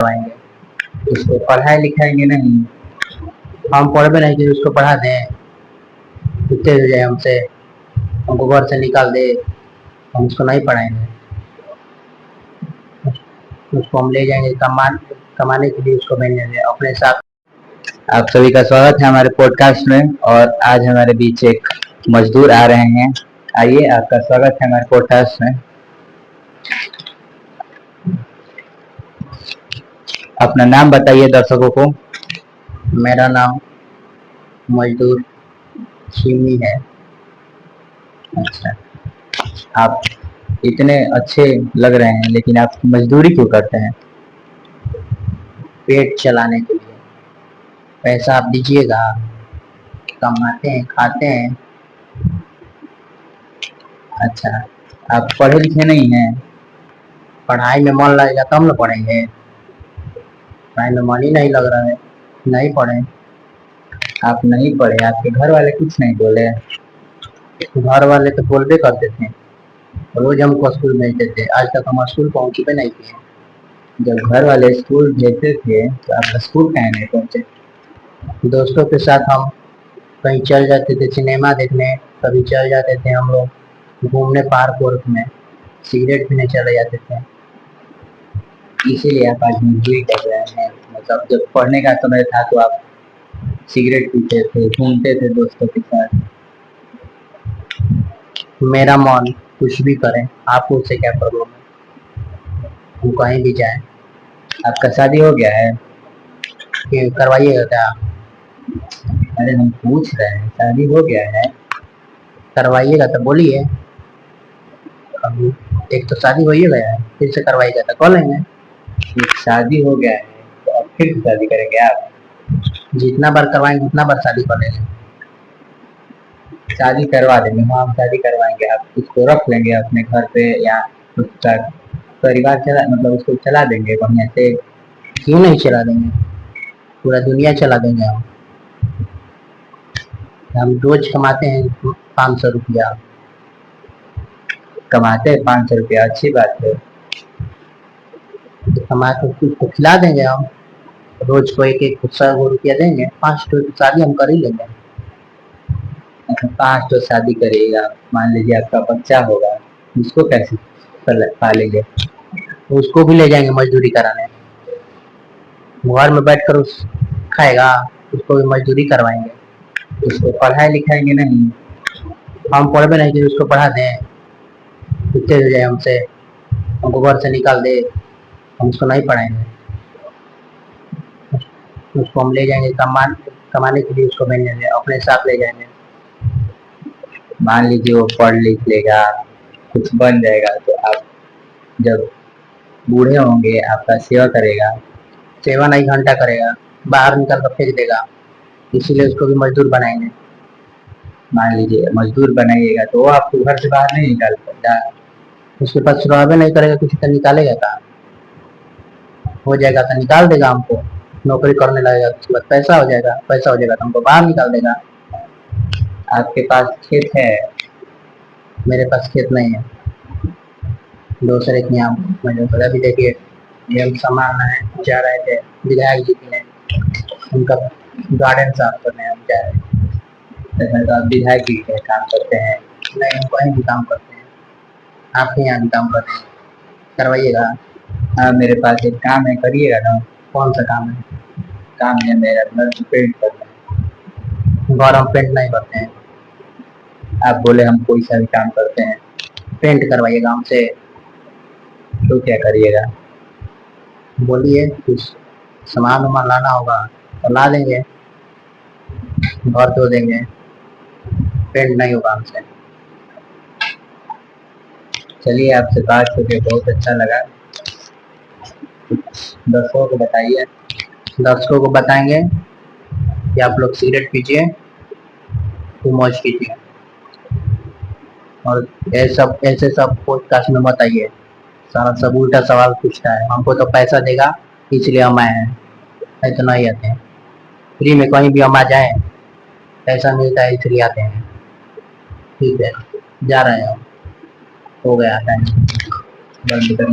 करवाएंगे, उसको पढ़ाई लिखाएंगे नहीं। हम पढ़ भी नहीं कि उसको पढ़ा दें, कितने हो जाए हमसे, हमको घर से निकाल दे, हम उसको नहीं पढ़ाएंगे। उसको हम ले जाएंगे कमाने के लिए, उसको भेजेंगे अपने साथ। आप सभी का स्वागत है हमारे पॉडकास्ट में। और आज हमारे बीच एक मजदूर आ रहे हैं। आइए, आपका स्वागत है हमारे पॉडकास्ट में। अपना नाम बताइए दर्शकों को। मेरा नाम मजदूर छिमी है। अच्छा, आप इतने अच्छे लग रहे हैं, लेकिन आप मजदूरी क्यों करते हैं? पेट चलाने के लिए। पैसा आप दीजिएगा, कमाते हैं, खाते हैं। अच्छा, आप पढ़े लिखे नहीं हैं? पढ़ाई में मन लगेगा तब ना पढ़ेंगे। पढ़ाई में मन ही नहीं लग रहा है, नहीं पढ़े। आप नहीं पढ़े, आपके घर वाले कुछ नहीं बोले? घर वाले तो बोलबे करते थे, रोज हमको स्कूल भेजते थे, आज तक हम स्कूल पहुंचते नहीं किए। जब घर वाले स्कूल भेजते थे तो आप स्कूल काहे नहीं पहुंचे? दोस्तों के साथ हम कहीं चल जाते थे सिनेमा देखने, कभी चल जाते थे हम लोग घूमने पार्क वार्क में, सिगरेट पीने चले जाते थे। इसीलिए आप आज मजदूरी कर रहे हैं। मतलब जब पढ़ने का समय था तो आप सिगरेट पीते थे, घूमते थे दोस्तों के साथ। मेरा मन कुछ भी करे, आपको उससे क्या प्रॉब्लम है, हम कहीं भी जाए। आपका शादी हो गया है? कि करवाइएगा क्या? अरे हम पूछ रहे हैं, शादी हो गया है? करवाइएगा तो बोलिए। अभी एक तो शादी हो ही गया है, फिर से करवाइएगा तो कॉल लेंगे। एक शादी हो गया है तो अब फिर से शादी करेंगे आप? जितना बार करवाएंगे उतना बार शादी कर लेंगे। शादी करवा देंगे, हाँ हम शादी करवाएंगे। आप उसको रख लेंगे अपने घर पे, या उसका परिवार चला, मतलब उसको चला देंगे बढ़िया से? क्यों नहीं चला देंगे, पूरा दुनिया चला देंगे हम रोज कमाते हैं 500 रुपया। कमाते हैं 500 रुपया, अच्छी बात है। कमा के उसको खिला देंगे हम, रोज को एक एक 100 रुपया देंगे, 5 शादी हम कर ही लेंगे। अच्छा, 5 तो शादी करिएगा, मान लीजिए आपका बच्चा होगा, उसको कैसे पालेंगे? उसको भी ले जाएंगे मजदूरी कराने, घर में बैठ कर उस खाएगा, उसको भी मजदूरी करवाएंगे। उसको पढ़ाई लिखाएंगे नहीं? हम पढ़ भी नहीं कि उसको पढ़ा दें, कितने हो जाए हमसे, हमको घर से निकाल दे, हम उसको नहीं पढ़ाएंगे। उसको हम ले जाएंगे कमाने के लिए, उसको भेजेंगे अपने साथ ले जाएंगे। मान लीजिए वो पढ़ लिख लेगा, कुछ बन जाएगा, तो आप जब बूढ़े होंगे आपका सेवा करेगा? सेवा नहीं, घंटा करेगा, बाहर निकाल कर फेंक देगा। इसीलिए उसको भी मजदूर बनाएंगे। मान लीजिए मजदूर बनाइएगा तो वो आपको घर से बाहर नहीं निकाल सकता। उसके पास सुराबे नहीं करेगा, किसी का निकालेगा का? हो जाएगा तो निकाल देगा हमको, नौकरी करने लगेगा, उसके बाद पैसा हो जाएगा, पैसा हो जाएगा तो हमको बाहर निकाल देगा। आपके पास खेत है? मेरे पास खेत नहीं है, दूसरे के यहाँ मुझे पता। भी देखिए, ये हम सामान है, जा रहे थे विधायक जी के, उनका गार्डन साफ करने हम जा रहे थे। तो आप विधायक जी के काम करते हैं? नहीं, हम कहीं भी काम करते हैं, आपके यहाँ भी काम करते हैं, करवाइएगा। हाँ, मेरे पास एक काम है, करिएगा ना? कौन सा काम है? काम है मेरा घर पेंट करना है। घर हम पेंट नहीं करते हैं। आप बोले हम कोई सा भी काम करते हैं। पेंट करवाइएगा हमसे। तो क्या करिएगा? बोलिए, कुछ सामान वामान लाना होगा तो ला देंगे, घर धो देंगे, पेंट नहीं होगा हमसे। चलिए, आपसे बात करके बहुत अच्छा लगा। दर्शकों को बताइए। दर्शकों को बताएंगे कि आप लोग सिगरेट पीजिए, तो मौज कीजिए, और ऐसे सब पॉडकास्ट में मत आइए। सारा सब उल्टा सवाल पूछता है, हमको तो पैसा देगा इसलिए हम आए हैं, ऐसा नहीं आते हैं। फ्री में कहीं भी हम आ जाए, पैसा मिलता है इसलिए आते हैं। ठीक है, जा रहे हैं हम, हो गया टाइम, बंद कर।